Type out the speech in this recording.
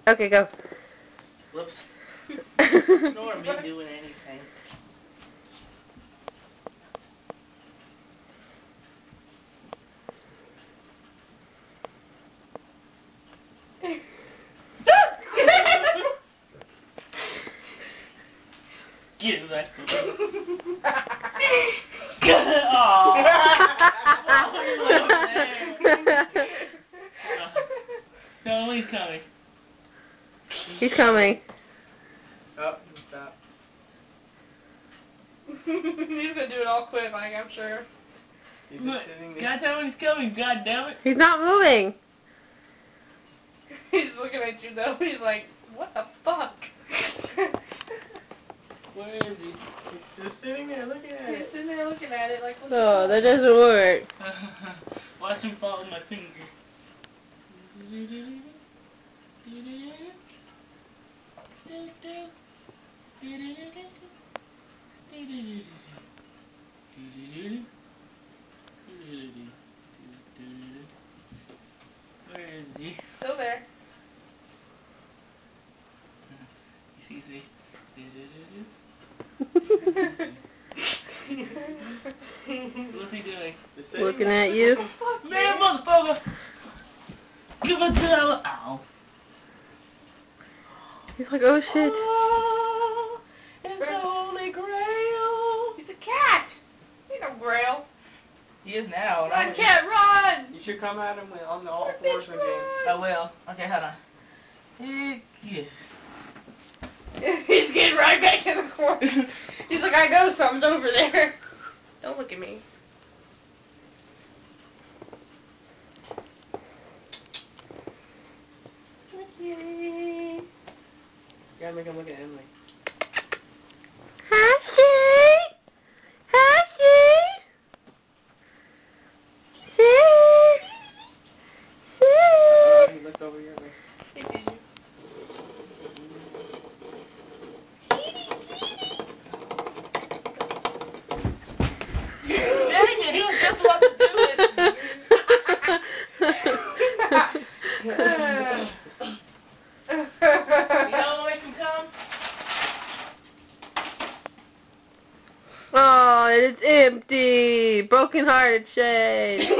Okay, go. Whoops. Ignore me doing anything. Get it back to me. No, he's coming. He's coming. Oh, stop. He's gonna do it all quick, like, I'm sure. He's just sitting there. Gotta tell when he's coming, god damn it. He's not moving. He's looking at you though, he's like, what the fuck? Where is he? He's just sitting there looking at He's it. sitting there looking at it like, what the Oh, fuck? that doesn't work. Watch him follow my finger. Where is he? Still there. You see? What's he doing? Just sitting Looking there. at you. Man, motherfucker! Give it to the... Ow. He's like, oh shit. Oh, it's the Holy Grail. He's a cat! He's no grail. He is now. and Run, I'm- cat, run! You should come at him on the all fours one game. I will. Okay, hold on. Heck yeah. He's getting right back in the corner. He's like, I know something's over there. Don't look at me. You gotta make him look at Emily. Hashi! Hashi! Shit! Shit! He looked over your way. Hey, did you? Dang it, he was just about to do it. You don't make him come? Oh, it's empty. Broken hearted Shane.